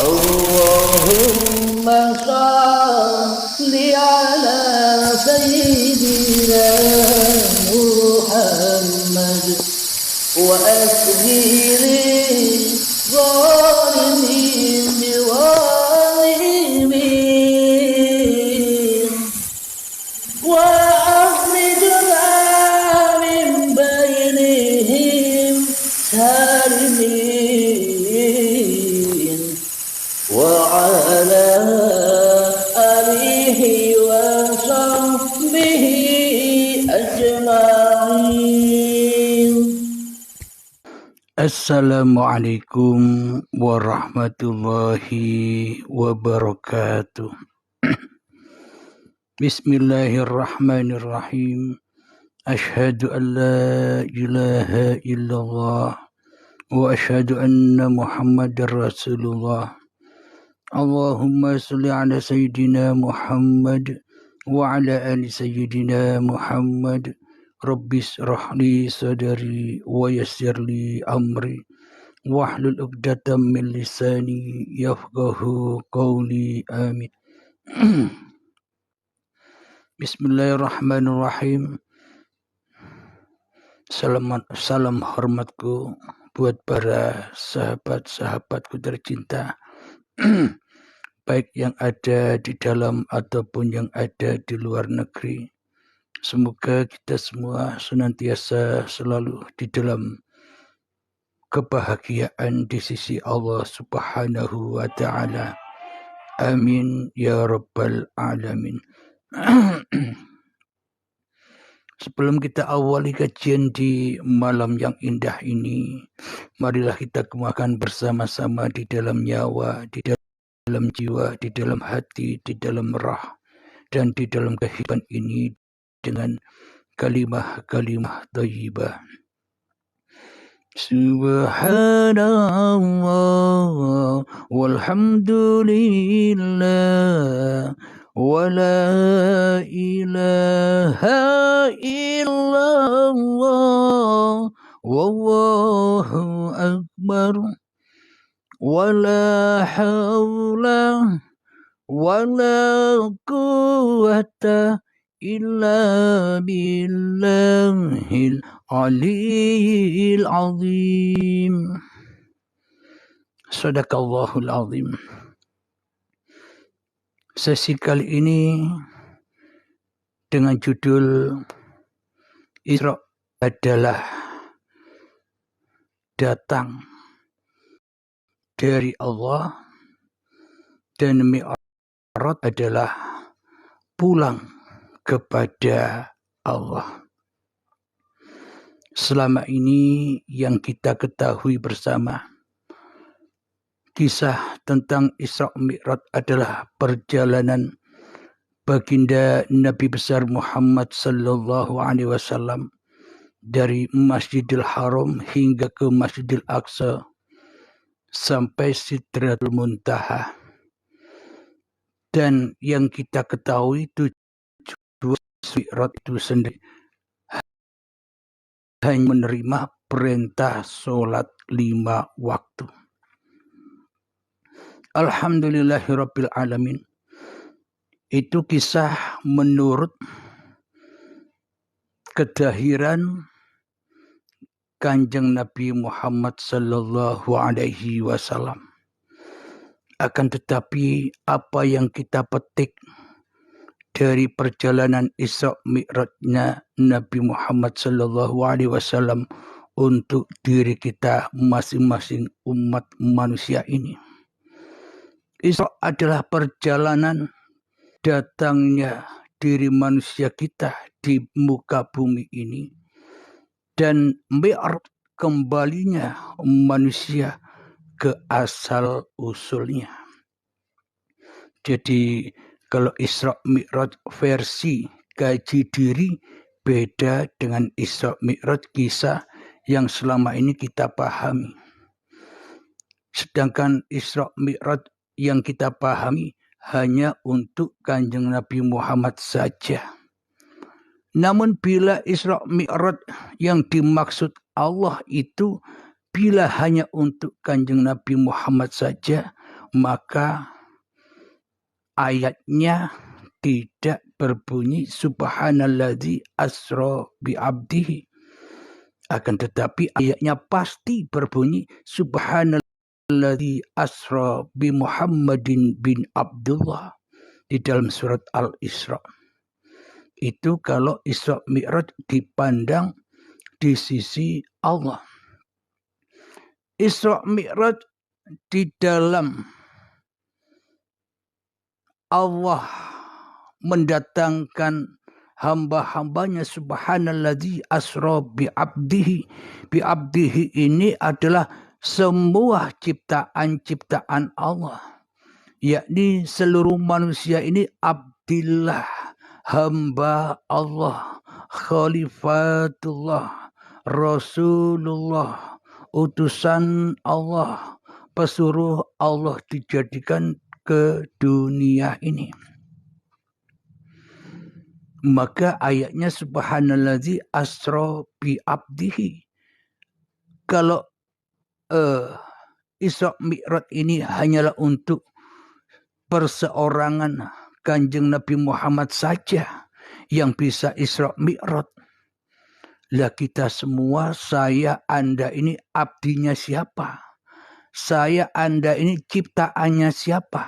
اللهم صل على سيدنا محمد وأسهل الظالمين بظالمين وأخرجنا من بينهم سالمين وعلى آله وصحبه أجمعين. Assalamualaikum warahmatullahi wabarakatuh. Bismillahirrahmanirrahim. Ashhadu an la ilaha illallah wa ashhadu anna Muhammadar Rasulullah. Allahumma salli ala sayyidina Muhammad wa ala ali sayyidina Muhammad. Rabbis rahli sadari wa yassirli amri wahlul 'uqdatam min lisani yafqahu qawli. Amin. Bismillahirrahmanirrahim. Salam hormatku buat para sahabat-sahabatku tercinta, baik yang ada di dalam ataupun yang ada di luar negeri. Semoga kita semua senantiasa selalu di dalam kebahagiaan di sisi Allah Subhanahu wa ta'ala. Amin ya rabbal alamin. Sebelum kita awali kajian di malam yang indah ini, marilah kita kemakan bersama-sama di dalam nyawa, di dalam jiwa, di dalam hati, di dalam rah, dan di dalam kehidupan ini dengan kalimah-kalimah thayyibah. Subhanallah walhamdulillah wa la ilaha illallah wallahu akbar wa la hawla wa la quwwata illa billahil aliyil azim. Sadaqallahul azim. Sesi kali ini dengan judul Isra adalah datang dari Allah dan Mi'raj adalah pulang kepada Allah. Selama ini yang kita ketahui bersama, kisah tentang Isra Mi'raj adalah perjalanan baginda Nabi besar Muhammad sallallahu alaihi wasallam dari Masjidil Haram hingga ke Masjidil Aqsa sampai Sidratul Muntaha. Dan yang kita ketahui tujuan Mi'raj itu sendiri hanya menerima perintah sholat 5 waktu. Alhamdulillahirabbil alamin. Itu kisah menurut kedahiran Kanjeng Nabi Muhammad sallallahu alaihi wasallam. Akan tetapi apa yang kita petik dari perjalanan Isra Mi'rajnya Nabi Muhammad sallallahu alaihi wasallam untuk diri kita masing-masing umat manusia ini. Isra adalah perjalanan datangnya diri manusia kita di muka bumi ini, dan Mi'raj kembalinya manusia ke asal usulnya. Jadi kalau Isra Mi'raj versi kaji diri beda dengan Isra Mi'raj kisah yang selama ini kita pahami. Sedangkan Isra Mi'raj yang kita pahami hanya untuk Kanjeng Nabi Muhammad saja. Namun bila Isra Mi'raj yang dimaksud Allah itu bila hanya untuk Kanjeng Nabi Muhammad saja, maka ayatnya tidak berbunyi subhanalladzi asra bi'abdihi. Akan tetapi ayatnya pasti berbunyi subhanalladzi asra bi Muhammadin bin Abdullah di dalam surat Al-Isra. Itu kalau Isra Mi'raj dipandang di sisi Allah. Isra Mi'raj di dalam Allah mendatangkan hamba-hambanya subhanalladzi asra bi'abdihi. Bi'abdihi ini adalah semua ciptaan-ciptaan Allah. Yakni seluruh manusia ini abdillah, hamba Allah, khalifatullah, Rasulullah, utusan Allah, pesuruh Allah dijadikan ke dunia ini. Maka ayatnya subhanalladzi asra bi abdihi. Kalau Isra Mi'raj ini hanyalah untuk perseorangan Kanjeng Nabi Muhammad saja yang bisa Isra Mi'raj. Lah kita semua, saya, Anda ini abdinya siapa? Saya, Anda ini ciptaannya siapa?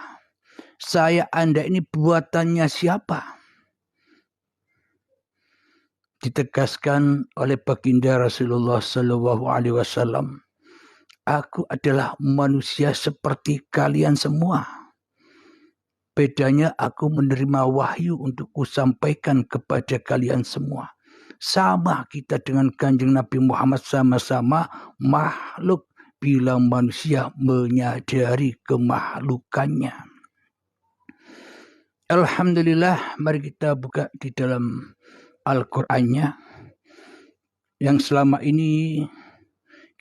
Saya, Anda ini buatannya siapa? Ditegaskan oleh baginda Rasulullah SAW, aku adalah manusia seperti kalian semua. Bedanya aku menerima wahyu untuk kusampaikan kepada kalian semua. Sama kita dengan Kanjeng Nabi Muhammad, sama-sama makhluk bila manusia menyadari kemakhlukannya. Alhamdulillah, mari kita buka di dalam Al-Qur'annya yang selama ini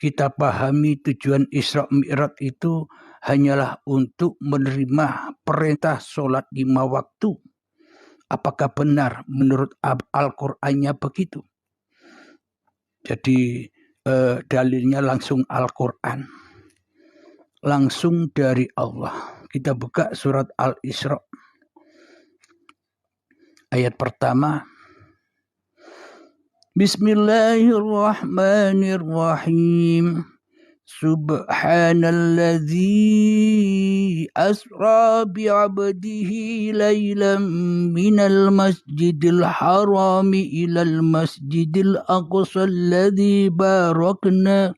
kita pahami tujuan Isra Mi'raj itu hanyalah untuk menerima perintah sholat 5 waktu. Apakah benar menurut Al-Qur'annya begitu? Jadi dalilnya langsung Al-Qur'an. Langsung dari Allah. Kita buka surat Al-Isra. Ayat pertama. Bismillahirrahmanirrahim. Subhanalladzi asra bi'abdihi laylan minal masjidil harami ilal masjidil aqsa alladzi barakna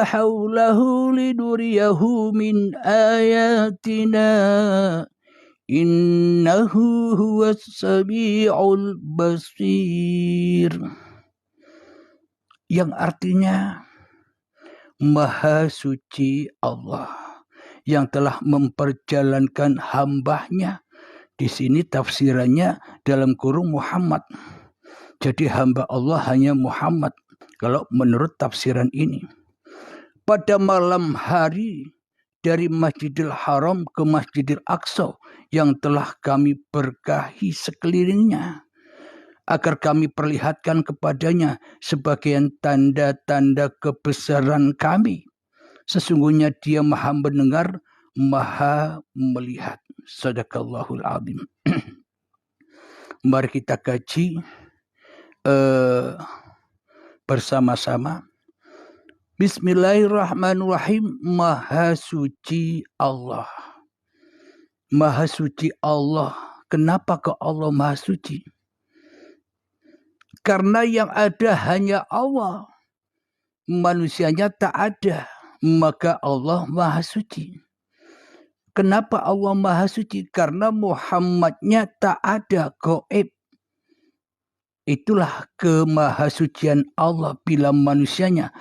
hawlahu liduriyahu min ayatina innahu huwas sami'ul basir. Yang artinya Maha Suci Allah yang telah memperjalankan hambanya. Di sini tafsirannya dalam kurung Muhammad. Jadi hamba Allah hanya Muhammad kalau menurut tafsiran ini. Pada malam hari dari Masjidil Haram ke Masjidil Aqsa yang telah kami berkahi sekelilingnya, agar kami perlihatkan kepadanya sebagian tanda-tanda kebesaran kami. Sesungguhnya Dia Maha mendengar, Maha melihat. Sadaqallahul azim. Mari kita kaji bersama-sama. Bismillahirrahmanirrahim. Maha suci Allah. Maha suci Allah. Kenapa kok Allah Maha suci? Karena yang ada hanya Allah. Manusianya tak ada. Maka Allah Maha suci. Kenapa Allah Maha suci? Karena Muhammadnya tak ada, gaib. Itulah kemahasucian Allah bila manusianya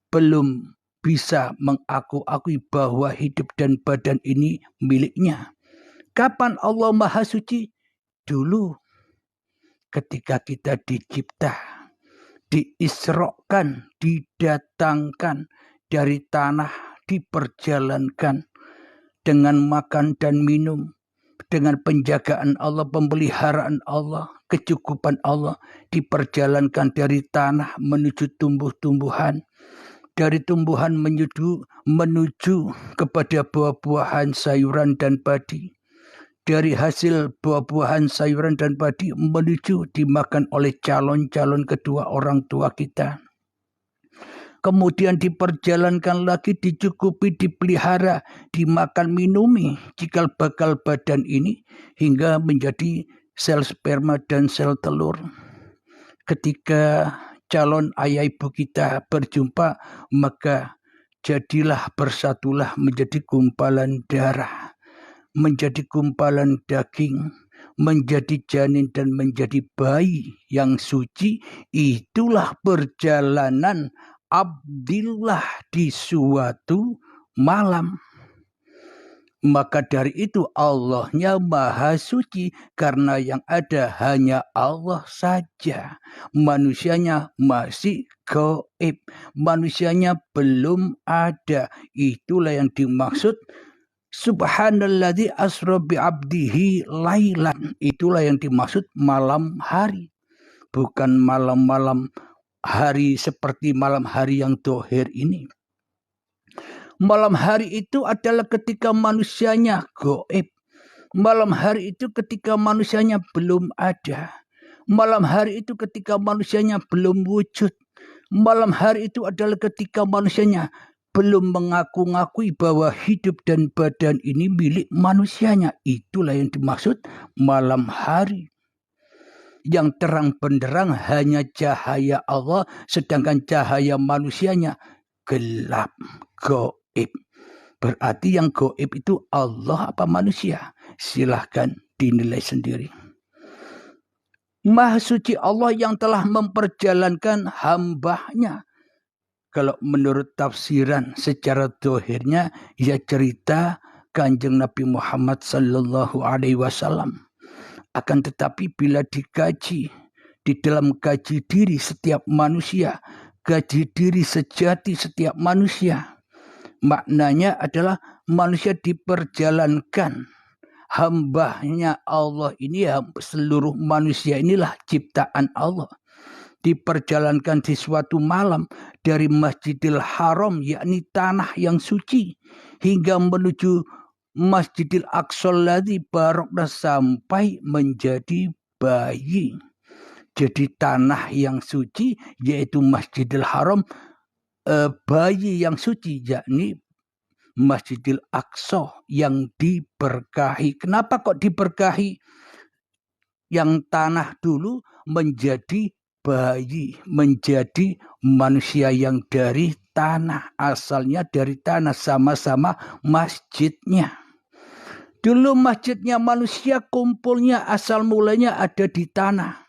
belum bisa mengaku-akui bahwa hidup dan badan ini miliknya. Kapan Allah Maha Suci? Dulu ketika kita dicipta, diisrokan, didatangkan dari tanah, diperjalankan dengan makan dan minum, dengan penjagaan Allah, pemeliharaan Allah, kecukupan Allah, diperjalankan dari tanah menuju tumbuh-tumbuhan, dari tumbuhan menuju kepada buah-buahan, sayuran, dan padi. Dari hasil buah-buahan, sayuran, dan padi menuju dimakan oleh calon-calon kedua orang tua kita. Kemudian diperjalankan lagi, dicukupi, dipelihara, dimakan, minumi, cikal bakal badan ini hingga menjadi sel sperma dan sel telur. Ketika calon ayah ibu kita berjumpa, maka jadilah bersatulah menjadi gumpalan darah, menjadi gumpalan daging, menjadi janin dan menjadi bayi yang suci. Itulah perjalanan Abdillah di suatu malam. Maka dari itu Allahnya maha suci, karena yang ada hanya Allah saja. Manusianya masih gaib, manusianya belum ada. Itulah yang dimaksud Subhanalladzi asra bi abdihi lailan. Itulah yang dimaksud malam hari. Bukan malam-malam hari seperti malam hari yang dohir ini. Malam hari itu adalah ketika manusianya gaib. Malam hari itu ketika manusianya belum ada. Malam hari itu ketika manusianya belum wujud. Malam hari itu adalah ketika manusianya belum mengaku-ngakui bahwa hidup dan badan ini milik manusianya. Itulah yang dimaksud malam hari. Yang terang benderang hanya cahaya Allah, sedangkan cahaya manusianya gelap, gaib. Berarti yang gaib itu Allah apa manusia? Silahkan dinilai sendiri. Maha suci Allah yang telah memperjalankan hambanya. Kalau menurut tafsiran secara dohirnya, ya cerita Kanjeng Nabi Muhammad sallallahu alaihi wasallam. Akan tetapi bila dikaji di dalam kaji diri setiap manusia, kaji diri sejati setiap manusia, maknanya adalah manusia diperjalankan. Hambanya Allah ini, seluruh manusia inilah ciptaan Allah. Diperjalankan di suatu malam dari Masjidil Haram, yakni tanah yang suci, hingga menuju Masjidil Aqsa alladzi barakna, sampai menjadi bayi. Jadi tanah yang suci yaitu Masjidil Haram, bayi yang suci yakni Masjidil Aqsa yang diberkahi. Kenapa kok diberkahi? Yang tanah dulu menjadi bayi, menjadi manusia yang dari tanah, asalnya dari tanah, sama-sama masjidnya. Dulu masjidnya manusia kumpulnya asal mulanya ada di tanah.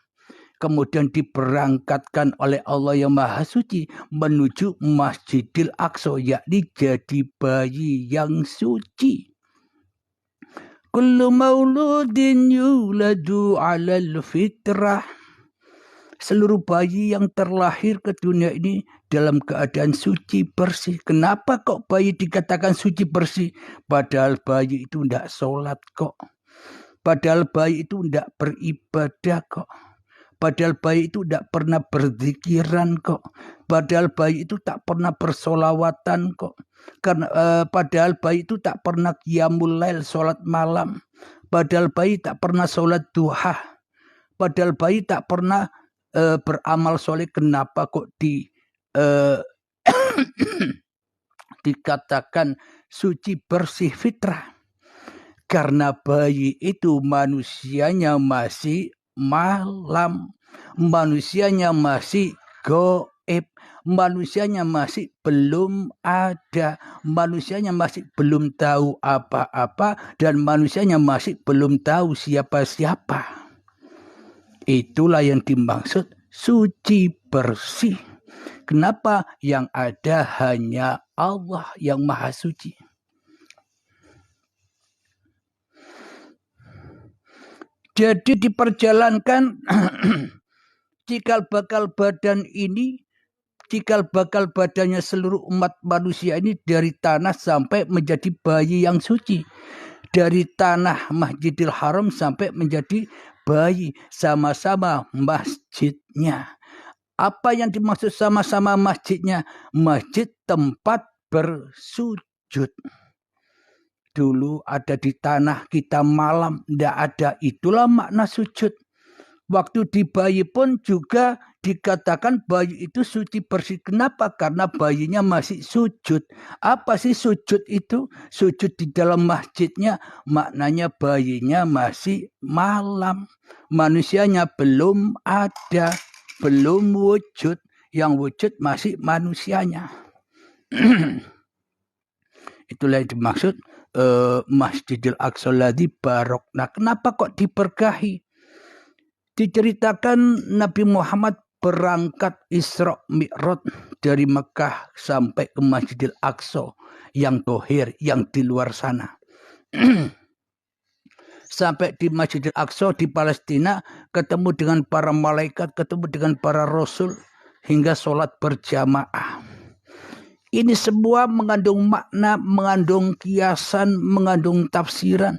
Kemudian diberangkatkan oleh Allah yang Maha Suci menuju Masjidil Aqsa, yakni jadi bayi yang suci. Kullu mauludin yuladu 'alal fitrah. Seluruh bayi yang terlahir ke dunia ini dalam keadaan suci bersih. Kenapa kok bayi dikatakan suci bersih? Padahal bayi itu tidak sholat kok. Padahal bayi itu tidak beribadah kok. Padahal bayi itu tidak pernah berzikiran kok. Padahal bayi itu tak pernah bersolawatan kok. Karena padahal bayi itu tak pernah qiyamul lail, sholat malam. Padahal bayi tak pernah sholat duha. Padahal bayi tak pernah beramal soleh. Kenapa kok dikatakan suci bersih fitrah? Karena bayi itu manusianya masih malam, manusianya masih gaib, manusianya masih belum ada, manusianya masih belum tahu apa-apa, dan manusianya masih belum tahu siapa-siapa. Itulah yang dimaksud suci bersih. Kenapa? Yang ada hanya Allah yang Maha Suci. Jadi diperjalankan cikal bakal badan ini, cikal bakal badannya seluruh umat manusia ini dari tanah sampai menjadi bayi yang suci. Dari tanah Masjidil Haram sampai menjadi bayi, sama-sama masjidnya. Apa yang dimaksud sama-sama masjidnya? Masjid tempat bersujud. Dulu ada di tanah kita malam, tidak ada. Itulah makna sujud. Waktu di bayi pun juga dikatakan bayi itu suci bersih. Kenapa? Karena bayinya masih sujud. Apa sih sujud itu? Sujud di dalam masjidnya maknanya bayinya masih malam. Manusianya belum ada, belum wujud. Yang wujud masih manusianya. Itulah yang dimaksud Masjidil Aqsa ladzi barokna. Kenapa kok diberkahi? Diceritakan Nabi Muhammad berangkat Isra Mi'raj dari Mekah sampai ke Masjidil Aqsa yang tohir, yang di luar sana. Sampai di Masjidil Aqsa di Palestina, ketemu dengan para malaikat, ketemu dengan para rasul, hingga sholat berjamaah. Ini semua mengandung makna, mengandung kiasan, mengandung tafsiran.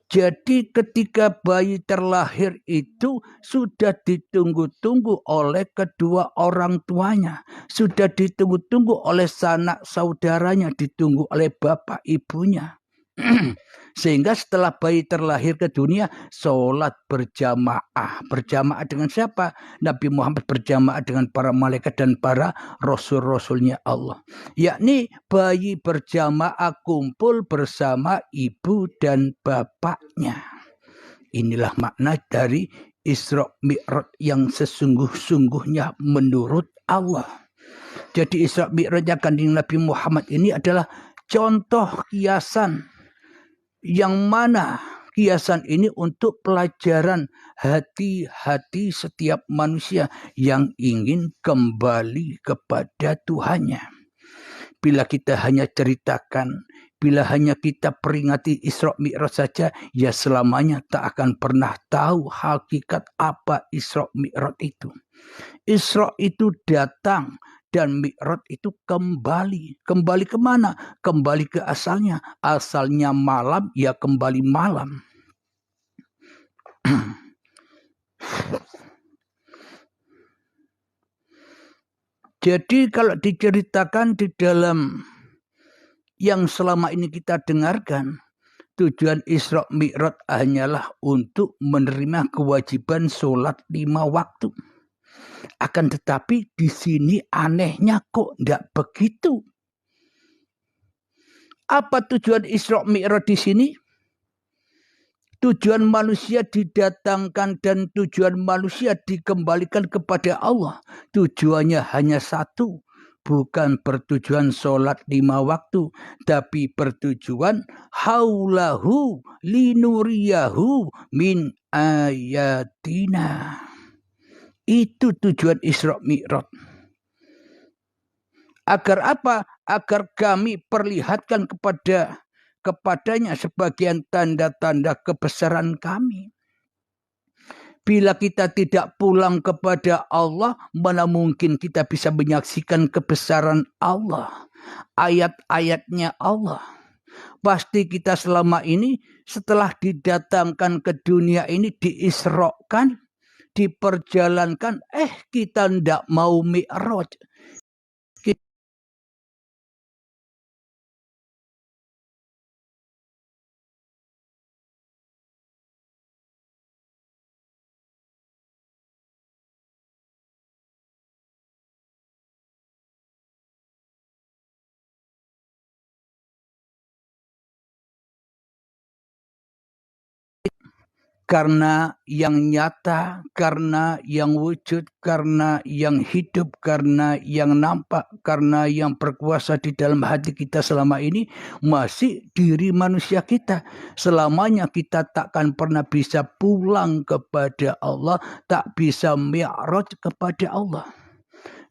Jadi ketika bayi terlahir itu sudah ditunggu-tunggu oleh kedua orang tuanya. Sudah ditunggu-tunggu oleh sanak saudaranya, ditunggu oleh bapak ibunya. Sehingga setelah bayi terlahir ke dunia, sholat berjamaah. Berjamaah dengan siapa? Nabi Muhammad berjamaah dengan para malaikat dan para rasul-rasulnya Allah. Yakni bayi berjamaah kumpul bersama ibu dan bapaknya. Inilah makna dari Isra Mi'raj yang sesungguh-sungguhnya menurut Allah. Jadi Isra Mi'rajnya kanjeng Nabi Muhammad ini adalah contoh kiasan, yang mana kiasan ini untuk pelajaran hati-hati setiap manusia yang ingin kembali kepada Tuhannya. Bila kita hanya ceritakan, bila hanya kita peringati Isra Mi'raj saja, ya selamanya tak akan pernah tahu hakikat apa Isra Mi'raj itu. Isra itu datang dan Mi'raj itu kembali. Kembali kemana? Kembali ke asalnya. Asalnya malam, ya kembali malam. Jadi kalau diceritakan di dalam yang selama ini kita dengarkan, tujuan Isra Mi'raj hanyalah untuk menerima kewajiban sholat 5 waktu. Akan tetapi di sini anehnya kok tidak begitu. Apa tujuan Isra Mi'raj di sini? Tujuan manusia didatangkan dan tujuan manusia dikembalikan kepada Allah. Tujuannya hanya satu. Bukan bertujuan sholat 5 waktu. Tapi bertujuan haulahu linuriyahu min ayatina. Itu tujuan Isra Mi'raj. Agar apa? Agar kami perlihatkan kepadanya sebagian tanda-tanda kebesaran kami. Bila kita tidak pulang kepada Allah, mana mungkin kita bisa menyaksikan kebesaran Allah, ayat-ayatnya Allah. Pasti kita selama ini setelah didatangkan ke dunia ini diisrokan, diperjalankan, kita tidak mau mi'raj. Karena yang nyata, karena yang wujud, karena yang hidup, karena yang nampak, karena yang berkuasa di dalam hati kita selama ini masih diri manusia kita. Selamanya kita takkan pernah bisa pulang kepada Allah, tak bisa mi'raj kepada Allah.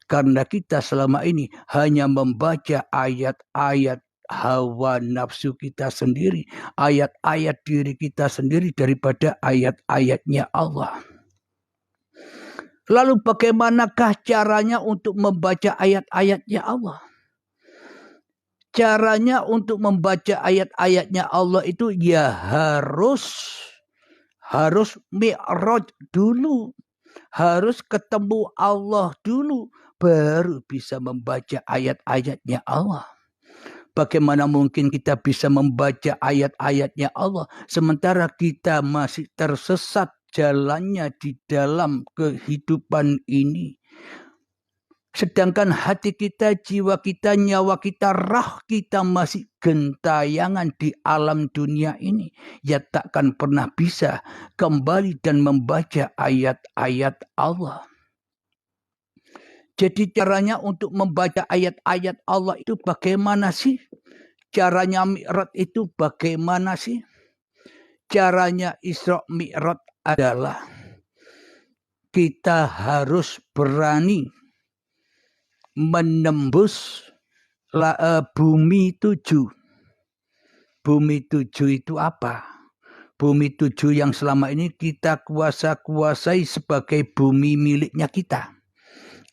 Karena kita selama ini hanya membaca ayat-ayat hawa nafsu kita sendiri, ayat-ayat diri kita sendiri daripada ayat-ayatnya Allah. Lalu bagaimanakah caranya untuk membaca ayat-ayatnya Allah? Caranya untuk membaca ayat-ayatnya Allah itu ya harus mi'raj dulu. Harus ketemu Allah dulu, baru bisa membaca ayat-ayatnya Allah. Bagaimana mungkin kita bisa membaca ayat-ayatnya Allah sementara kita masih tersesat jalannya di dalam kehidupan ini. Sedangkan hati kita, jiwa kita, nyawa kita, rah kita masih gentayangan di alam dunia ini. Ya takkan pernah bisa kembali dan membaca ayat-ayat Allah. Jadi caranya untuk membaca ayat-ayat Allah itu bagaimana sih? Caranya Mi'raj itu bagaimana sih? Caranya Isra Mi'raj adalah kita harus berani menembus bumi 7. Bumi 7 itu apa? Bumi 7 yang selama ini kita kuasai sebagai bumi miliknya kita.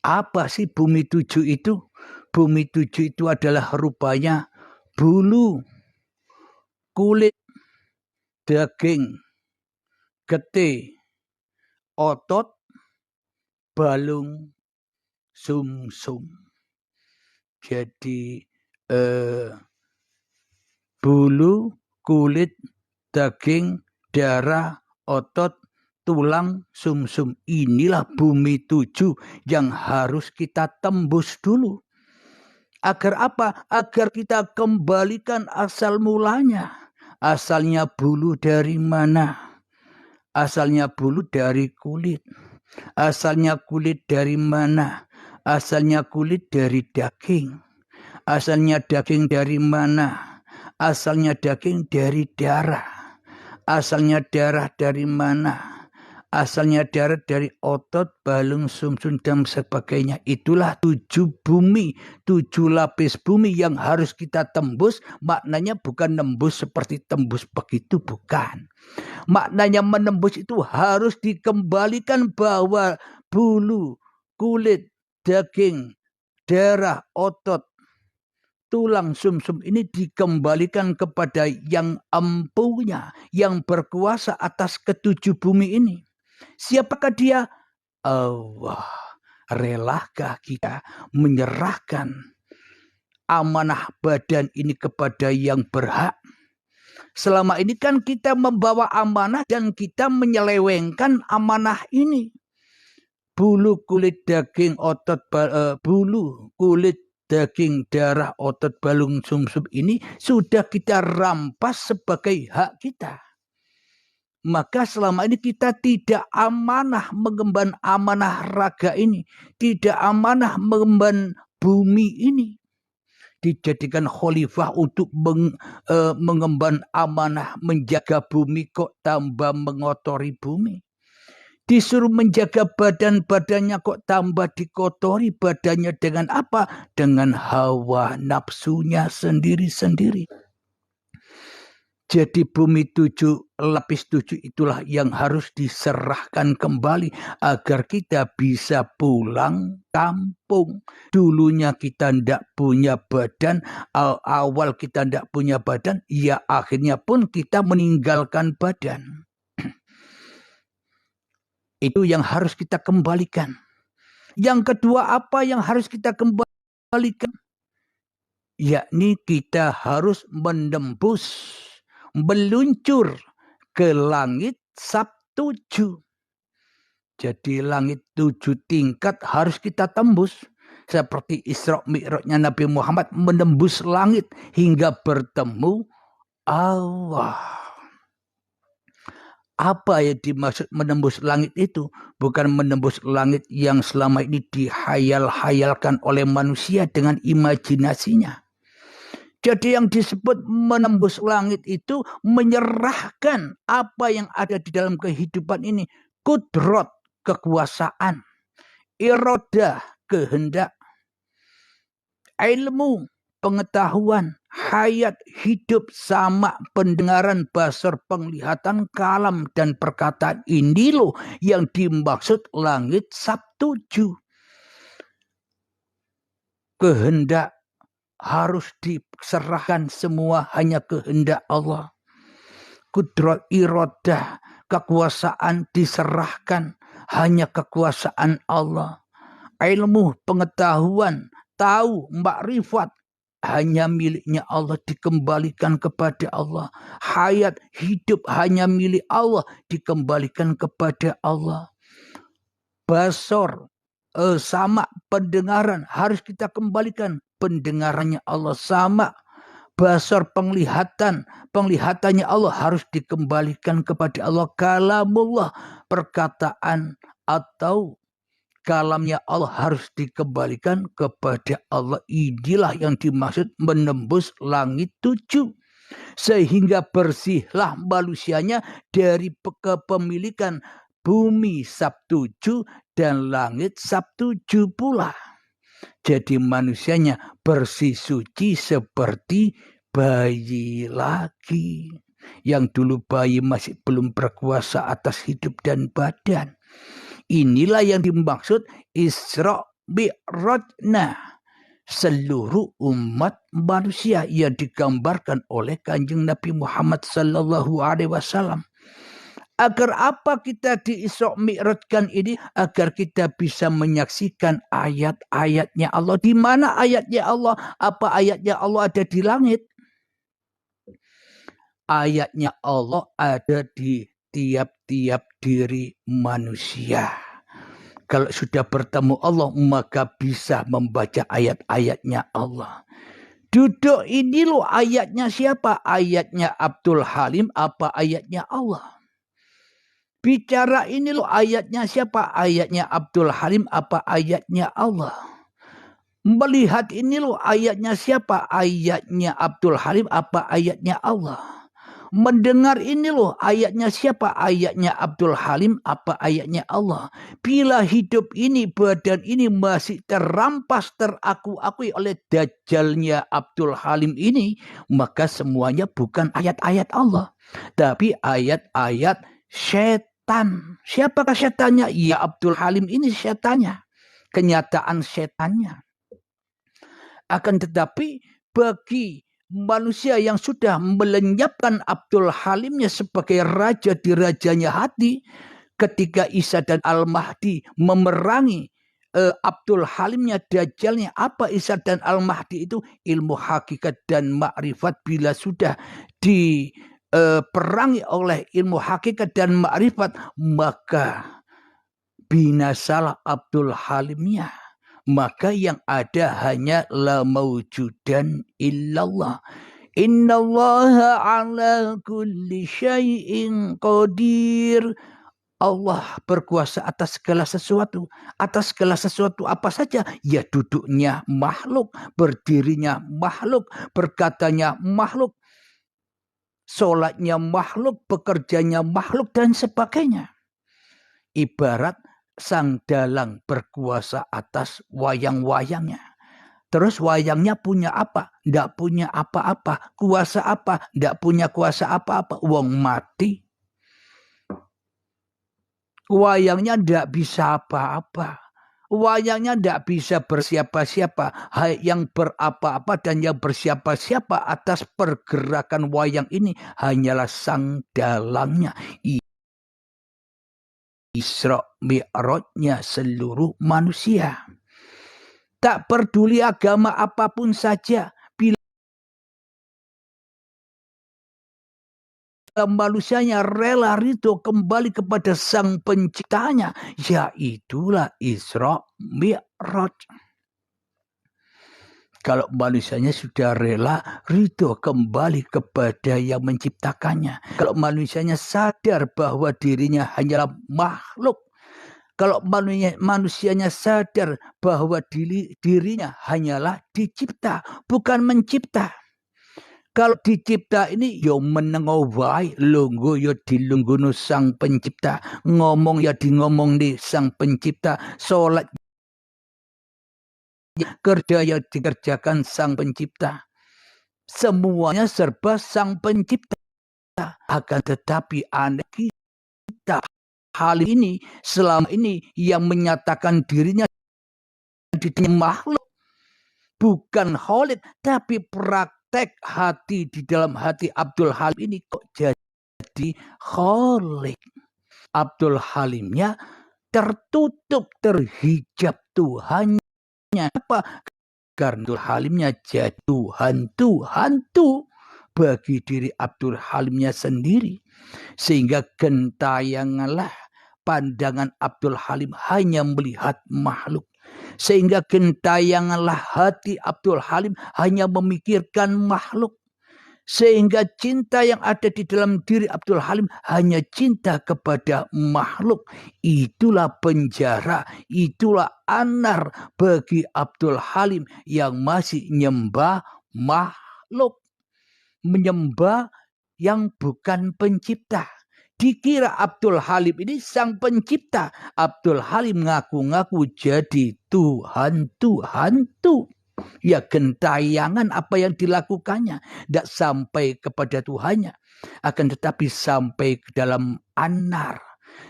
Apa sih bumi 7 itu? Bumi 7 itu adalah rupanya bulu, kulit, daging, getih, otot, balung, sumsum. Jadi bulu, kulit, daging, darah, otot, tulang, sumsum. Inilah bumi 7 yang harus kita tembus dulu. Agar apa? Agar kita kembalikan asal mulanya. Asalnya bulu dari mana? Asalnya bulu dari kulit. Asalnya kulit dari mana? Asalnya kulit dari daging. Asalnya daging dari mana? Asalnya daging dari darah. Asalnya darah dari mana? Asalnya darah dari otot, balung, sumsum, dan sebagainya. Itulah 7 bumi, 7 lapis bumi yang harus kita tembus. Maknanya bukan nembus seperti tembus begitu, bukan. Maknanya menembus itu harus dikembalikan bahwa bulu, kulit, daging, darah, otot, tulang, sumsum ini dikembalikan kepada yang empunya, yang berkuasa atas ketujuh bumi ini. Siapakah dia? Allah. Relakah kita menyerahkan amanah badan ini kepada yang berhak? Selama ini kan kita membawa amanah dan kita menyelewengkan amanah ini. Bulu, kulit, daging, otot, bulu, kulit, daging, darah, otot, balung, sumsum ini sudah kita rampas sebagai hak kita. Maka selama ini kita tidak amanah mengemban amanah raga ini. Tidak amanah mengemban bumi ini. Dijadikan khalifah untuk mengemban amanah menjaga bumi kok tambah mengotori bumi. Disuruh menjaga badan-badannya kok tambah dikotori badannya dengan apa? Dengan hawa nafsunya sendiri-sendiri. Jadi bumi 7, lapis 7 itulah yang harus diserahkan kembali agar kita bisa pulang kampung. Dulunya kita tidak punya badan, awal kita tidak punya badan, ya akhirnya pun kita meninggalkan badan. Itu yang harus kita kembalikan. Yang kedua apa yang harus kita kembalikan? Yakni kita harus menembus, meluncur ke langit Sab-7. Jadi langit 7 tingkat harus kita tembus. Seperti Isra Mi'rajnya Nabi Muhammad menembus langit hingga bertemu Allah. Apa yang dimaksud menembus langit itu? Bukan menembus langit yang selama ini dihayal-hayalkan oleh manusia dengan imajinasinya. Jadi yang disebut menembus langit itu menyerahkan apa yang ada di dalam kehidupan ini. Kudrot, kekuasaan. Irodah, kehendak. Ilmu, pengetahuan. Hayat, hidup, sama, pendengaran, basar, penglihatan, kalam, dan perkataan. Ini loh yang dimaksud langit Sab-7. Kehendak harus diserahkan semua hanya kehendak Allah. Kudrat irodah, kekuasaan diserahkan hanya kekuasaan Allah. Ilmu, pengetahuan, tahu, makrifat hanya miliknya Allah, dikembalikan kepada Allah. Hayat, hidup hanya milik Allah, dikembalikan kepada Allah. Basor, sama, pendengaran harus kita kembalikan, pendengarannya Allah. Sama, basor, penglihatannya Allah harus dikembalikan kepada Allah. Kalamullah, perkataan atau kalamnya Allah harus dikembalikan kepada Allah. Inilah yang dimaksud menembus langit 7. Sehingga bersihlah manusianya dari kepemilikan bumi Sabtu 7 dan langit Sabtu 7 pula. Jadi manusianya bersih suci seperti bayi lagi. Yang dulu bayi masih belum berkuasa atas hidup dan badan. Inilah yang dimaksud Isra Mi'rajna. Seluruh umat manusia yang digambarkan oleh Kanjeng Nabi Muhammad sallallahu alaihi wasallam. Agar apa kita di Isra Mi'rajkan ini? Agar kita bisa menyaksikan ayat-ayatnya Allah. Di mana ayatnya Allah? Apa ayatnya Allah ada di langit? Ayatnya Allah ada di tiap-tiap diri manusia. Kalau sudah bertemu Allah, maka bisa membaca ayat-ayatnya Allah. Duduk ini loh ayatnya siapa? Ayatnya Abdul Halim, apa ayatnya Allah? Bicara ini loh ayatnya siapa? Ayatnya Abdul Halim, apa ayatnya Allah? Melihat ini loh ayatnya siapa? Ayatnya Abdul Halim, apa ayatnya Allah? Mendengar ini loh ayatnya siapa? Ayatnya Abdul Halim, apa ayatnya Allah? Bila hidup ini, badan ini masih terampas, teraku-akui oleh dajjalnya Abdul Halim ini, maka semuanya bukan ayat-ayat Allah, tapi ayat-ayat setan. Siapakah setannya? Ya Abdul Halim ini setannya. Kenyataan setannya. Akan tetapi bagi manusia yang sudah melenyapkan Abdul Halimnya sebagai raja di rajanya hati, ketika Isa dan Al-Mahdi memerangi Abdul Halimnya, dajjalnya, apa Isa dan Al-Mahdi itu? Ilmu hakikat dan makrifat. Bila sudah diperangi oleh ilmu hakikat dan makrifat, maka binasalah Abdul Halimnya. Maka yang ada hanya la mawjudan illallah. Innallaha ala kulli syai'in qadir. Allah berkuasa atas segala sesuatu. Atas segala sesuatu apa saja? Ya duduknya makhluk, berdirinya makhluk, berkatanya makhluk, sholatnya makhluk, bekerjanya makhluk, dan sebagainya. Ibarat sang dalang berkuasa atas wayang-wayangnya. Terus wayangnya punya apa? Tidak punya apa-apa. Kuasa apa? Tidak punya kuasa apa-apa. Wong mati. Wayangnya tidak bisa apa-apa. Wayangnya tidak bisa bersiapa-siapa. Yang berapa-apa dan yang bersiapa-siapa atas pergerakan wayang ini hanyalah sang dalangnya. Isra Mi'rajnya seluruh manusia. Tak peduli agama apapun saja, bila manusianya rela ridho kembali kepada sang penciptanya, yaitulah Isra Mi'raj. Kalau manusianya sudah rela ridho kembali kepada yang menciptakannya. Kalau manusianya sadar bahwa dirinya hanyalah makhluk. Kalau manusianya sadar bahwa dirinya hanyalah dicipta, bukan mencipta. Kalau dicipta ini yo menengo wae, lungguh yo dilungguh sang pencipta, ngomong ya di ngomong di sang pencipta, sholat kerja yang dikerjakan sang pencipta. Semuanya serba sang pencipta. Akan tetapi aneh kita hal ini selama ini yang menyatakan dirinya di makhluk, bukan Khalid, tapi praktek hati di dalam hati Abdul Halim ini kok jadi Khalid. Abdul Halimnya tertutup, terhijab Tuhannya. Apa? Karena Abdul Halimnya jadi Tuhan bagi diri Abdul Halimnya sendiri. Sehingga gentayanganlah pandangan Abdul Halim hanya melihat makhluk. Sehingga gentayanganlah hati Abdul Halim hanya memikirkan makhluk. Sehingga cinta yang ada di dalam diri Abdul Halim hanya cinta kepada makhluk. Itulah penjara, itulah anar bagi Abdul Halim yang masih nyembah makhluk. Menyembah yang bukan pencipta. Dikira Abdul Halim ini sang pencipta. Abdul Halim ngaku-ngaku jadi Tuhan. Ya gentayangan apa yang dilakukannya. Tidak sampai kepada Tuhannya. Akan tetapi sampai ke dalam anar.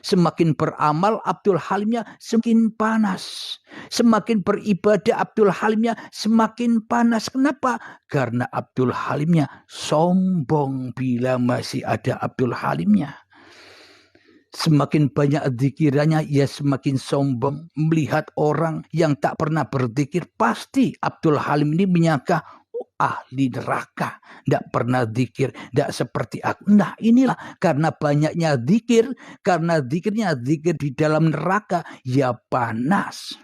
Semakin beramal Abdul Halimnya semakin panas. Semakin beribadah Abdul Halimnya semakin panas. Kenapa? Karena Abdul Halimnya sombong bila masih ada Abdul Halimnya. Semakin banyak zikirannya, ia semakin sombong. Melihat orang yang tak pernah berzikir, pasti Abdul Halim ini menyangka ahli neraka. Tidak pernah zikir, tidak seperti aku. Nah inilah karena banyaknya zikir, karena zikirnya zikir di dalam neraka, ya panas.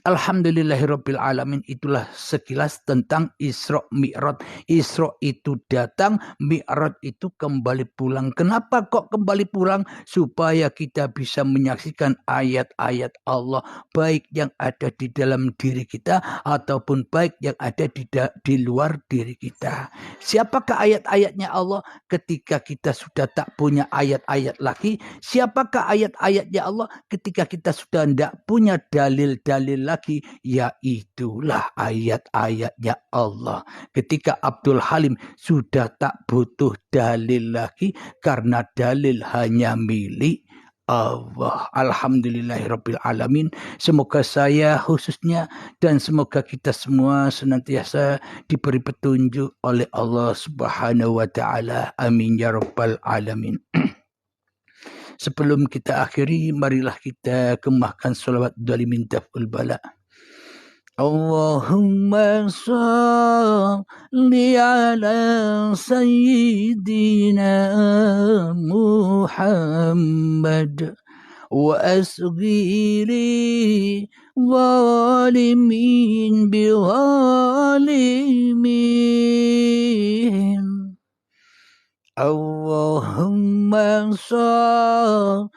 Alhamdulillahirabbil alamin. Itulah sekilas tentang Isra Mi'raj. Isra itu datang, Mi'raj itu kembali pulang. Kenapa kok kembali pulang? Supaya kita bisa menyaksikan ayat-ayat Allah, baik yang ada di dalam diri kita ataupun baik yang ada di luar diri kita. Siapakah ayat-ayatnya Allah? Ketika kita sudah tak punya ayat-ayat lagi. Siapakah ayat-ayatnya Allah? Ketika kita sudah tidak punya dalil-dalil lagi, yaitulah ayat-ayatnya Allah. Ketika Abdul Halim sudah tak butuh dalil lagi karena dalil hanya milik Allah. Alhamdulillahirabbil alamin. Semoga saya khususnya dan semoga kita semua senantiasa diberi petunjuk oleh Allah Subhanahu wa taala. Amin ya rabbal alamin. Sebelum kita akhiri, marilah kita kemahkan salawat dalimin taf'ul bala. Allahumma salli ala sayyidina Muhammad wa asghiri zalimin bi zalimin. Allahumma salli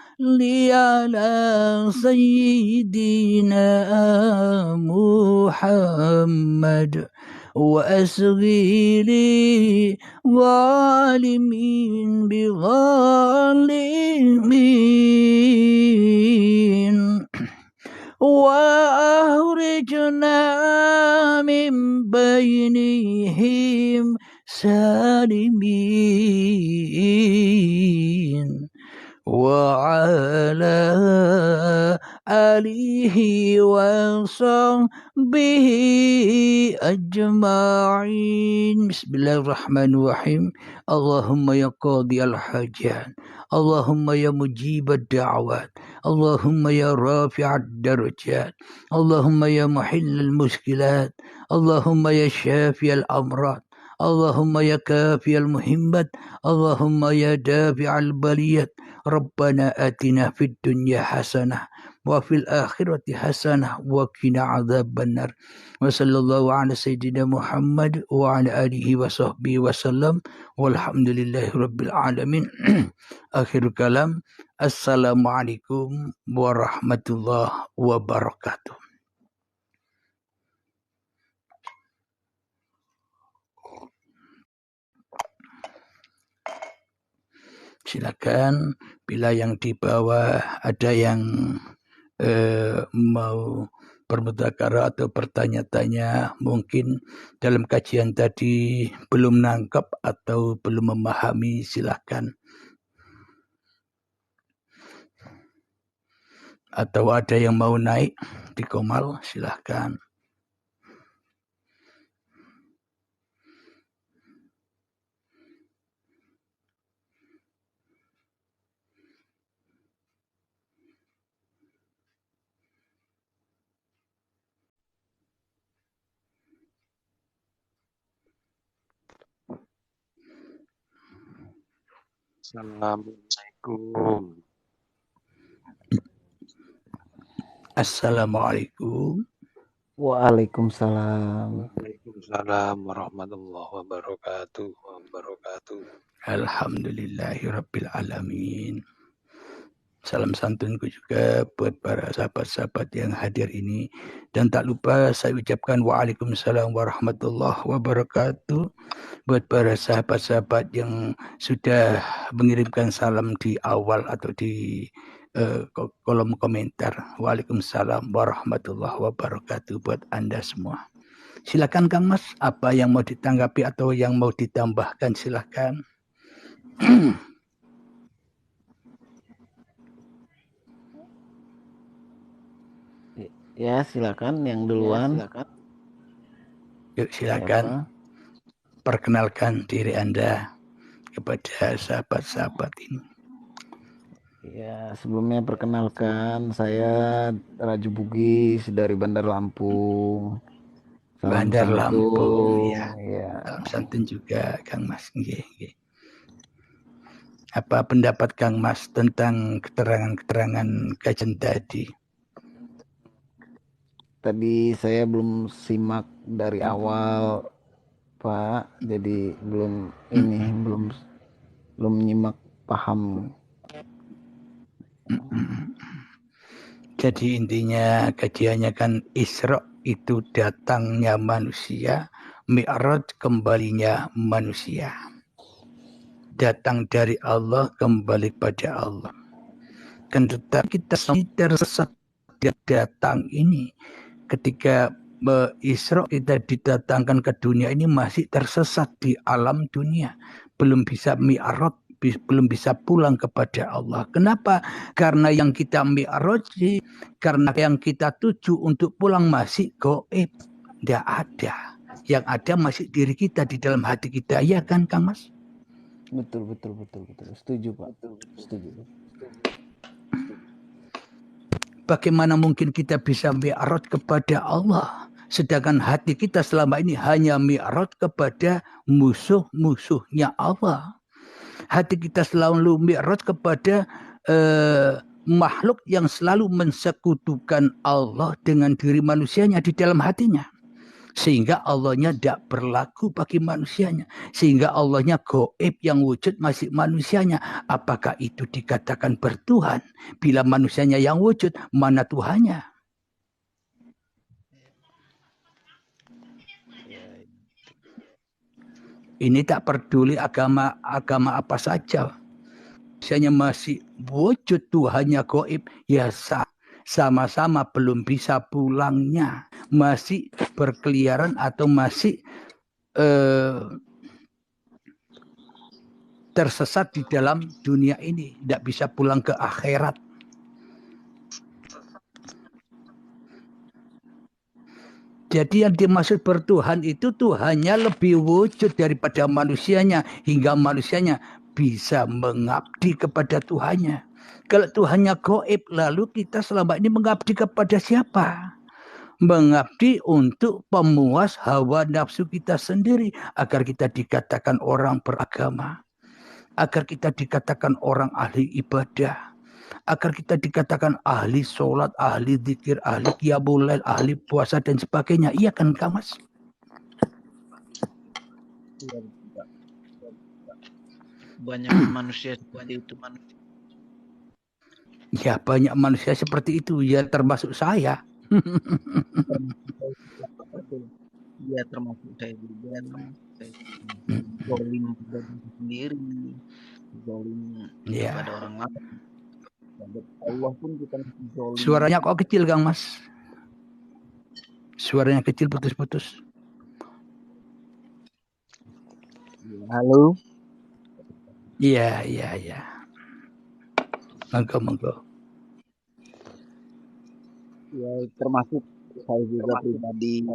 ala sayyidina Muhammad wa asghiri zalimin bi zalimin wa ahrijna min bainihim salimin wa ala alihi wa sahbihi ajma'in. Bismillahirrahmanirrahim. Allahumma ya qadi al-hajat, Allahumma ya mujib ad-da'wat, Allahumma ya rafi' ad-darajat, Allahumma ya muhill al-mushkilat, Allahumma ya shafi al-amrad, Allahumma ya kafi al-muhimmat, Allahumma ya dafi' al-baliyat. Rabbana atina fid dunya hasanah wa fil akhirati hasanah wa qina adzabannar. Wa sallallahu ala sayyidina Muhammad wa ala alihi wa sahbihi wa sallam. Walhamdulillahi rabbil alamin. Akhir kalam. Assalamualaikum warahmatullahi wabarakatuh. Silakan bila yang di bawah ada yang mau bermudzakarah atau bertanya-tanya, mungkin dalam kajian tadi belum nangkep atau belum memahami, silakan. Atau ada yang mau naik di Komal, silakan. Assalamualaikum. Assalamualaikum. Waalaikumsalam. Waalaikumsalam warahmatullahi wabarakatuh. Alhamdulillahirabbil alamin. Salam santunku juga buat para sahabat-sahabat yang hadir ini. Dan tak lupa saya ucapkan waalaikumsalam warahmatullahi wabarakatuh buat para sahabat-sahabat yang sudah mengirimkan salam di awal atau di kolom komentar. Waalaikumsalam warahmatullahi wabarakatuh buat Anda semua. Silakan Kang Mas, apa yang mau ditanggapi atau yang mau ditambahkan silakan. Ya, silakan yang duluan. Yuk silakan. Perkenalkan diri Anda kepada sahabat-sahabat ini. Ya, sebelumnya perkenalkan saya Raju Bugis dari Bandar Lampung. Salam Bandar santun. Lampung, ya. Ya. Salam santun juga Kang Mas. Nggih. Apa pendapat Kang Mas tentang keterangan-keterangan kajian tadi? Tadi saya belum simak dari awal, Pak. Jadi belum nyimak paham. Jadi intinya kajiannya kan Isra itu datangnya manusia, Mi'raj kembalinya manusia. Datang dari Allah kembali pada Allah. Kan tetapi kita tersesat datang ini ketika Isra kita didatangkan ke dunia ini masih tersesat di alam dunia, belum bisa mi'raj, belum bisa pulang kepada Allah. Kenapa? Karena yang kita mi'raji, karena yang kita tuju untuk pulang masih gaib, tidak ada. Yang ada masih diri kita di dalam hati kita, ya kan Kang Mas? Betul. Setuju, Pak. Setuju. Bagaimana mungkin kita bisa mi'raj kepada Allah, sedangkan hati kita selama ini hanya mi'raj kepada musuh-musuhnya Allah. Hati kita selalu mi'raj kepada makhluk yang selalu mensekutukan Allah dengan diri manusianya di dalam hatinya. Sehingga Allahnya tidak berlaku bagi manusianya. Sehingga Allahnya gaib, yang wujud masih manusianya. Apakah itu dikatakan bertuhan? Bila manusianya yang wujud, mana Tuhannya? Ini tak peduli agama apa saja. Manusianya masih wujud, Tuhannya gaib. Ya sama-sama belum bisa pulangnya. Masih berkeliaran atau masih tersesat di dalam dunia ini, tidak bisa pulang ke akhirat. Jadi yang dimaksud bertuhan itu Tuhannya lebih wujud daripada manusianya, hingga manusianya bisa mengabdi kepada Tuhannya. Kalau Tuhannya gaib, lalu kita selama ini mengabdi kepada siapa? Mengabdi untuk pemuas hawa nafsu kita sendiri, agar kita dikatakan orang beragama, agar kita dikatakan orang ahli ibadah, agar kita dikatakan ahli sholat, ahli zikir, ahli qiyamul lail, ahli puasa dan sebagainya. Iya kan Kang Mas? Banyak manusia seperti itu. Ya, banyak manusia seperti itu, ya termasuk saya. Ya termasuk saya juga. Zolim sendiri, zolim kepada orang lain. Allah pun kita zolim. Suaranya kok kecil Kang Mas? Suaranya kecil, putus-putus. Halo. Iya. Monggo. Ya termasuk saya juga pribadi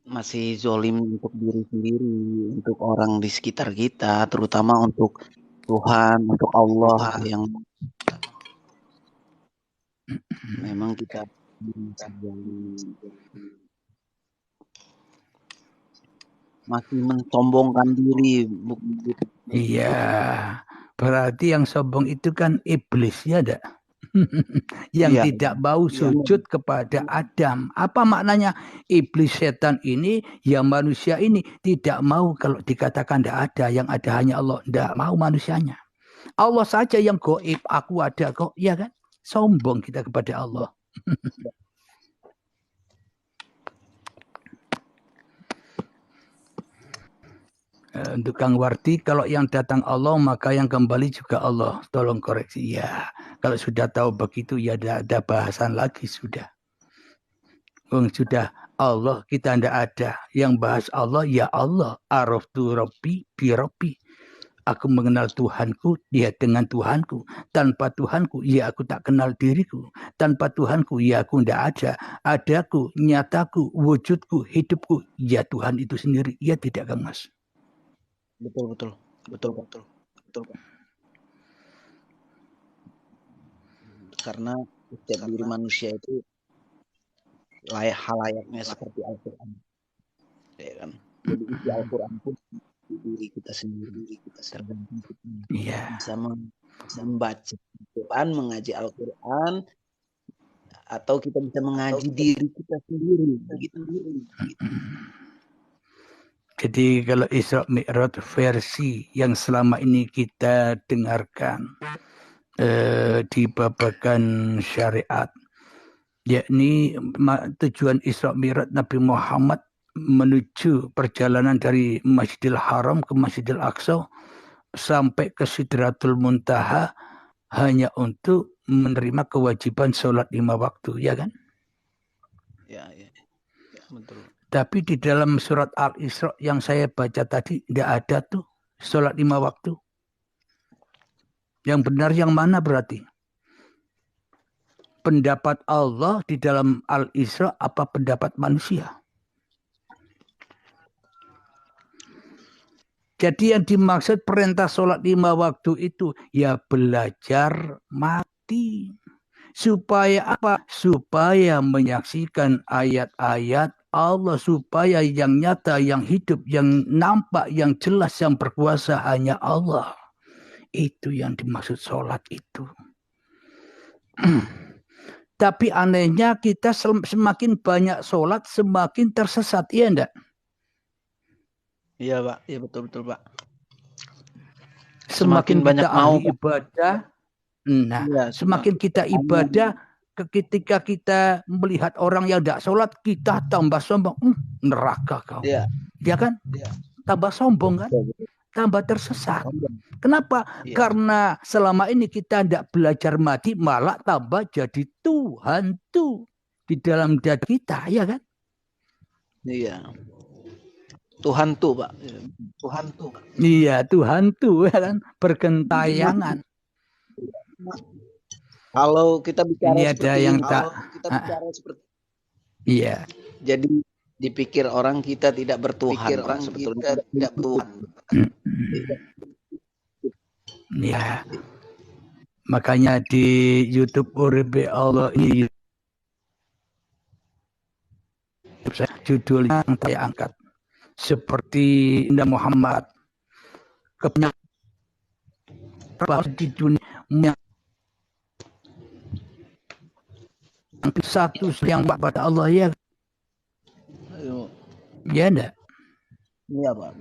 masih zolim untuk diri sendiri, untuk orang di sekitar kita, terutama untuk Tuhan, untuk Allah yang memang kita masih mensombongkan diri. Iya, berarti yang sombong itu kan iblis, ya dak? Yang Iya. tidak mau sujud kepada Adam. Apa maknanya? Iblis setan ini, ya manusia ini tidak mau kalau dikatakan tidak ada, yang ada hanya Allah. Tidak mau manusianya. Allah saja yang goib, aku ada kok, ya kan? Sombong kita kepada Allah. Untuk Kang Warti, kalau yang datang Allah, maka yang kembali juga Allah. Tolong koreksi. Ya, kalau sudah tahu begitu, ya ada bahasan lagi sudah. Sudah Allah, kita tidak ada. Yang bahas Allah, ya Allah. Araftu Rabbi bi Rabbi. Aku mengenal Tuhanku, dia dengan Tuhanku. Tanpa Tuhanku, ya aku tak kenal diriku. Tanpa Tuhanku, ya aku tidak ada. Adaku, nyataku, wujudku, hidupku, ya Tuhan itu sendiri. Ya tidak, Kang Mas. Betul. Karena setiap diri manusia itu halayaknya seperti Al-Quran, ya kan? Jadi isi Al-Quran pun diri kita sendiri, tergantung kita bisa membaca Al-Quran, mengaji Al-Quran, atau kita bisa mengaji diri kita sendiri. Begitu. Jadi kalau Isra Mi'raj versi yang selama ini kita dengarkan di babagan syariat, yakni tujuan Isra Mi'raj Nabi Muhammad menuju perjalanan dari Masjidil Haram ke Masjidil Aqsa sampai ke Sidratul Muntaha hanya untuk menerima kewajiban sholat 5 waktu, ya kan? Ya, betul. Tapi di dalam surat Al-Isra yang saya baca tadi tidak ada tuh sholat 5 waktu. Yang benar yang mana berarti? Pendapat Allah di dalam Al-Isra apa pendapat manusia? Jadi yang dimaksud perintah sholat 5 waktu itu ya belajar mati. Supaya apa? Supaya menyaksikan ayat-ayat Allah, supaya yang nyata, yang hidup, yang nampak, yang jelas, yang berkuasa hanya Allah. Itu yang dimaksud sholat itu. Tapi anehnya kita semakin banyak sholat, semakin tersesat. Iya enggak? Iya Pak, iya betul Pak. Semakin banyak kita ahli ibadah, semakin kita ibadah, ketika kita melihat orang yang tidak sholat, kita tambah sombong. Neraka kau. Ya kan? Tambah sombong kan? Tambah tersesat. Kenapa? Karena selama ini kita tidak belajar mati, malah tambah jadi Tuhan tuh di dalam diri kita, ya kan? Iya. Tuhan tuh Pak. Iya, Tuhan tuh, ya kan? Bergentayangan. Kalau kita bicara ini ada yang seperti iya. Jadi dipikir orang kita tidak bertuhan, orang sebetulnya tidak bertuhan. Ya. Makanya di YouTube Uribe Allah ini judulnya yang saya angkat seperti Nabi Muhammad kebanyakan di dunia satu yang pada Allah, ya. Ya enggak? Iya Pak.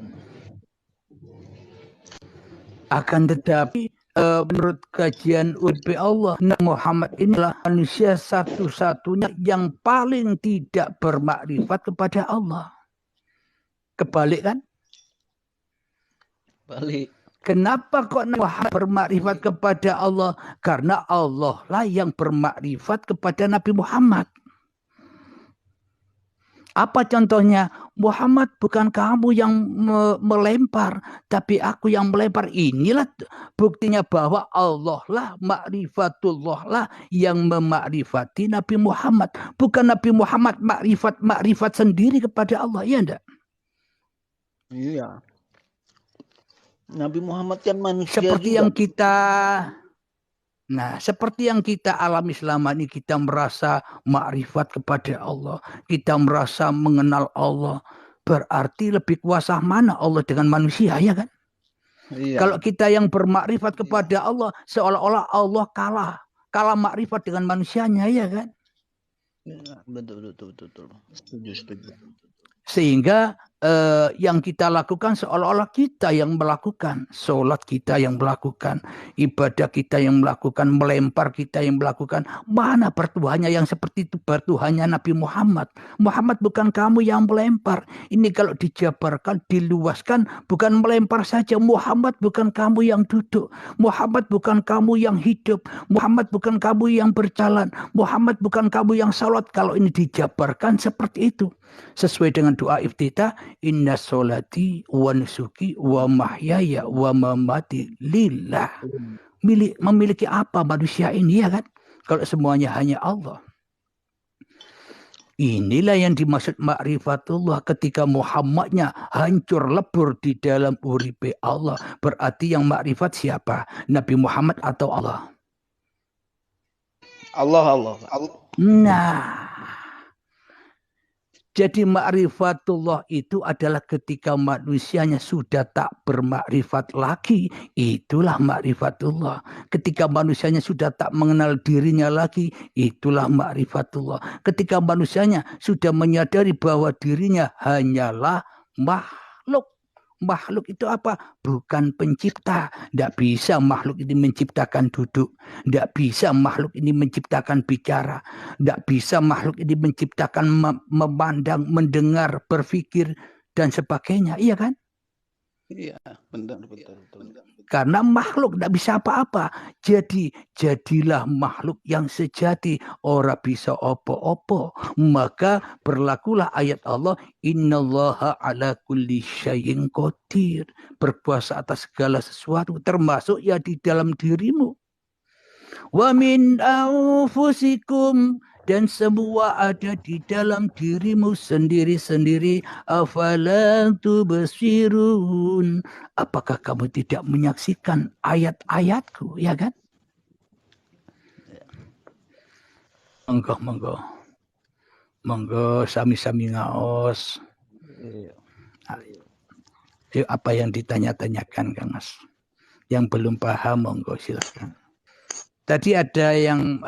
Akan tetapi menurut kajian UB Allah, Nabi Muhammad inilah manusia satu-satunya yang paling tidak bermakrifat kepada Allah. Kebalik kan? Balik. Kenapa kok Nabi Muhammad bermakrifat kepada Allah? Karena Allah lah yang bermakrifat kepada Nabi Muhammad. Apa contohnya? Muhammad, bukan kamu yang melempar, tapi aku yang melempar. Inilah buktinya bahwa Allah lah, ma'rifatullah lah yang memakrifati Nabi Muhammad. Bukan Nabi Muhammad makrifat sendiri kepada Allah, ya enggak? Iya. Nabi Muhammad kan manusia seperti juga. Yang kita seperti yang kita alami selama ini, kita merasa makrifat kepada Allah, kita merasa mengenal Allah. berarti lebih kuasa mana Allah dengan manusia, ya kan? Iya. Kalau kita yang bermakrifat kepada Allah, seolah-olah Allah kalah makrifat dengan manusianya, ya kan? Betul. Setuju. Sehingga yang kita lakukan seolah-olah kita yang melakukan, sholat kita yang melakukan, ibadah kita yang melakukan, melempar kita yang melakukan. Mana bertuhannya yang seperti itu? Bertuhannya Nabi Muhammad. Muhammad bukan kamu yang melempar. Ini kalau dijabarkan, diluaskan, bukan melempar saja. Muhammad bukan kamu yang duduk. Muhammad bukan kamu yang hidup. Muhammad bukan kamu yang berjalan. Muhammad bukan kamu yang sholat. Kalau ini dijabarkan seperti itu. Sesuai dengan doa iftitah, inna sholati wa nusuki wa mahyaya wa mamati lillah. Memiliki apa manusia ini, ya kan? Kalau semuanya hanya Allah. Inilah yang dimaksud ma'rifatullah. Ketika Muhammadnya hancur lebur di dalam uripe Allah, berarti yang ma'rifat siapa? Nabi Muhammad atau Allah? Allah. Nah, jadi ma'rifatullah itu adalah ketika manusianya sudah tak bermakrifat lagi. Itulah ma'rifatullah. Ketika manusianya sudah tak mengenal dirinya lagi. Itulah ma'rifatullah. Ketika manusianya sudah menyadari bahwa dirinya hanyalah makhluk. Makhluk itu apa? Bukan pencipta. Tidak bisa makhluk ini menciptakan duduk. Tidak bisa makhluk ini menciptakan bicara. Tidak bisa makhluk ini menciptakan memandang, mendengar, berpikir, dan sebagainya. Iya kan? Iya, betul. Karena makhluk tidak bisa apa-apa. Jadilah makhluk yang sejati. Ora bisa opo-opo. Maka berlakulah ayat Allah. Innallaha ala kulli syai'in qadir. Berkuasa atas segala sesuatu. Termasuk ya di dalam dirimu. Wa min anfusikum. Dan semua ada di dalam dirimu sendiri-sendiri. Afala tubsirun. Apakah kamu tidak menyaksikan ayat-ayatku, ya kan? Monggo sami-sami ngaos. Apa yang ditanya-tanyakan, Kang Mas? Yang belum paham, monggo silakan. Tadi ada yang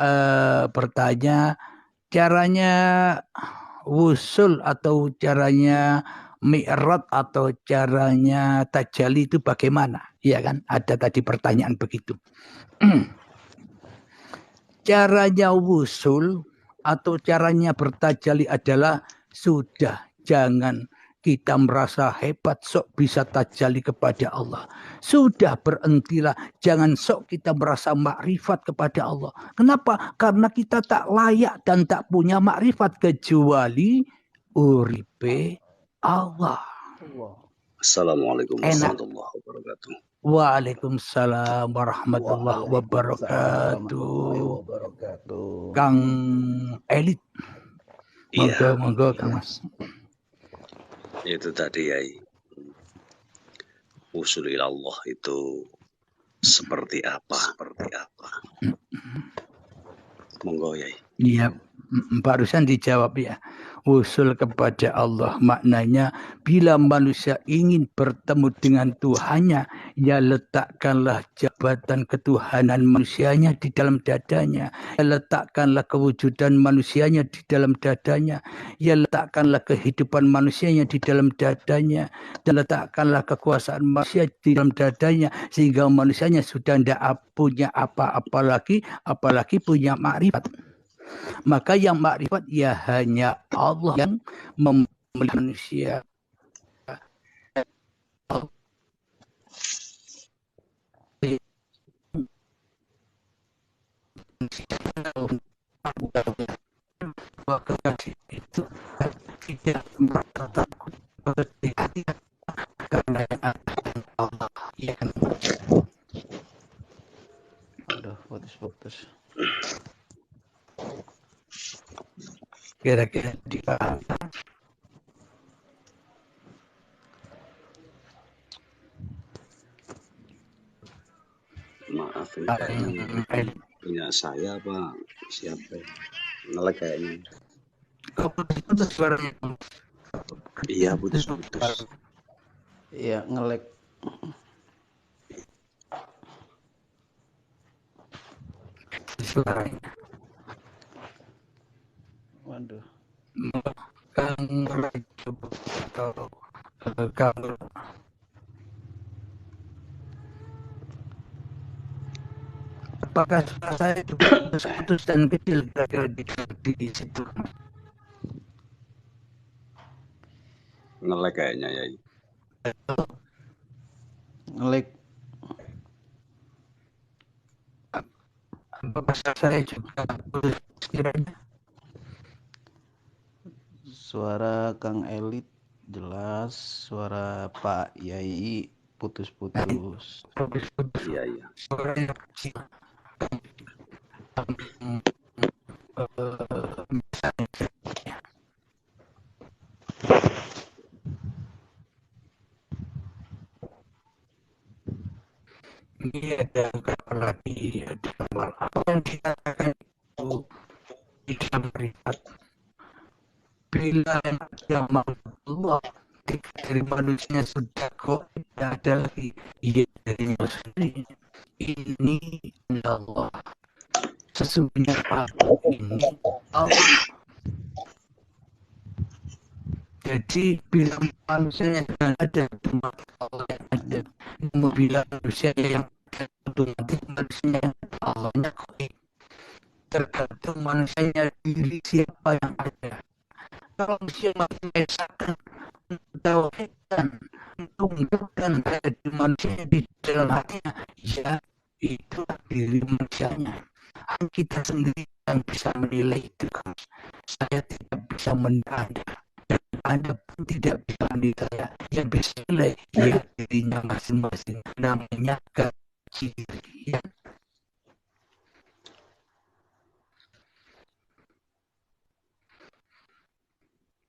bertanya, caranya wusul atau caranya mi'raj atau caranya tajalli itu bagaimana? Iya kan? Ada tadi pertanyaan begitu. Caranya wusul atau caranya bertajalli adalah sudah jangan kita merasa hebat sok bisa tajalli kepada Allah. Sudah berhentilah, jangan sok kita merasa makrifat kepada Allah. Kenapa? Karena kita tak layak dan tak punya makrifat kecuali uripe Allah. Assalamualaikum warahmatullahi wabarakatuh. Waalaikumsalam warahmatullahi wabarakatuh. Kang Elit. Monggo Kang Mas. Itu tadi ya, usul ilallah itu seperti apa? Monggo ya. Iya, barusan dijawab ya. Usul kepada Allah maknanya bila manusia ingin bertemu dengan Tuhannya, ya letakkanlah jabatan ketuhanan manusianya di dalam dadanya. Ya letakkanlah kewujudan manusianya di dalam dadanya. Ya letakkanlah kehidupan manusianya di dalam dadanya. Dan letakkanlah kekuasaan manusia di dalam dadanya. Sehingga manusianya sudah tidak punya apa-apa lagi, apalagi punya makrifat. Maka yang makrifat ya hanya Allah yang memilih manusia. Itu tidak takut karena Allah ya kan. Aduh, putus. Kira-kira dipahami. Maaf ini punya saya apa siapa? Ngelek kayaknya. Kau putus suaranya. Iya, putus-putus. Iya, nge-lag. Suaranya. Waduh. Kalau apakah suara saya juga putus-putus dan kecil kira-kira di situ? Nge-lag kayaknya ya. Nge-lag. Apakah suara saya juga putus kiranya? Suara Kang Elit jelas, suara Pak Yai putus-putus. Putus-putus. Iya. Suaranya kecil. Ini ada beberapa lagi apa yang dikatakan itu di dalam riwayat, bila yang Allah dari manusia sudah kok tidak ada lagi ia darinya sendiri. Ini Allah, sesungguhnya aku ini Allah. Jadi bila manusia yang ada, maka Allah yang ada. Namun bila manusia yang otomatis manusia Allahnya koi. Tergantung manusianya diri siapa yang ada. Kalau manusia masih mengesahkan, mentauhidkan, menunjukkan di manusia di dalam hatinya, ya itulah diri manusianya. Hanya kita sendiri yang bisa menilai itu kan. Saya tidak bisa menilai. Anda pun tidak bisa menilai saya. Yang bisa menilai ya dirinya masing-masing. Namanya kecirian.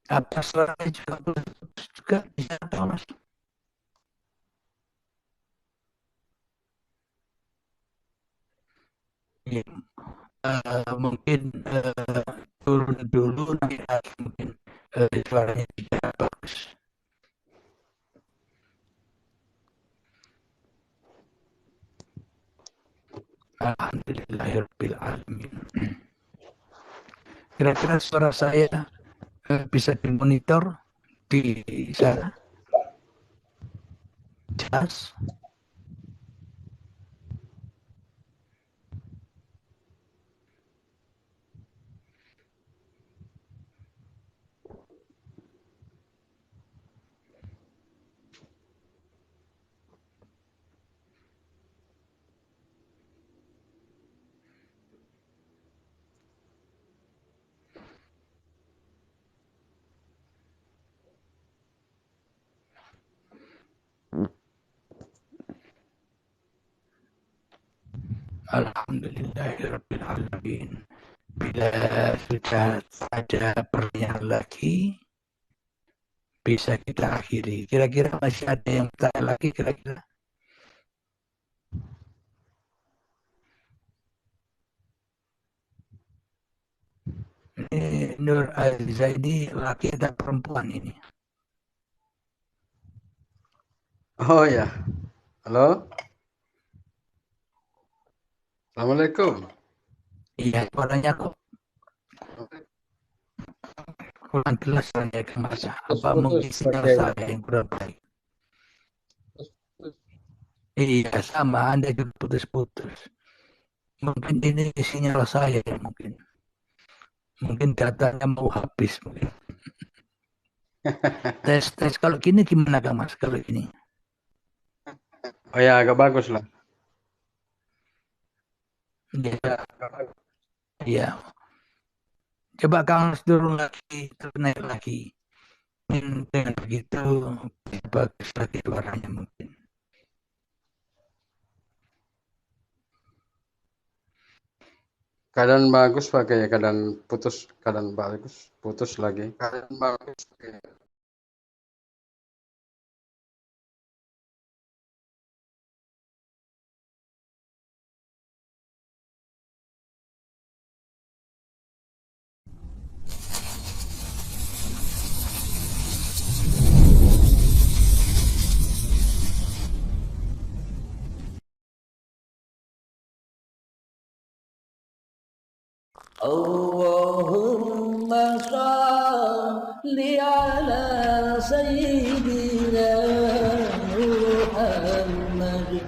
Apa suaranya juga putus juga bisa Thomas? Ya, mungkin turun dulu nanti mungkin suaranya tidak bagus. Alhamdulillahirabbil alamin. Kira-kira suara saya bisa dimonitor di sana? Jelas? Alhamdulillahirabbil alamin. Bila sudah ada pertanyaan lagi, bisa kita akhiri. Kira-kira masih ada yang bertanya lagi kira-kira? Ini Nur Aziza ini laki atau perempuan ini? Oh ya, halo. Assalamualaikum. Iya, suaranya kok kurang jelas saya ke masa. Apa mungkin sinyal saya yang kurang baik? Iya, sama. Anda juga putus-putus. Mungkin ini sinyal saya ya mungkin. Mungkin datanya mau habis mungkin. tes kalau gini gimana Kang Mas kalau gini? Oh ya, agak bagus lah. Iya. Coba Kang Mas turun lagi, terus naik lagi. Dengan begitu bagus lagi suaranya mungkin. Keadaan bagus pakai keadaan putus, keadaan bagus, putus lagi. Keadaan bagus pakai. Allahumma sholli ala sayyidina Muhammad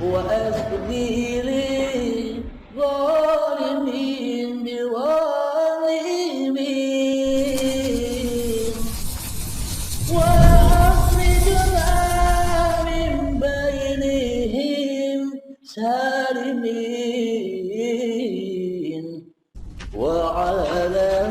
wa asbiri zalimin biwalimin wa akhrijna min bainihim salimin wa ala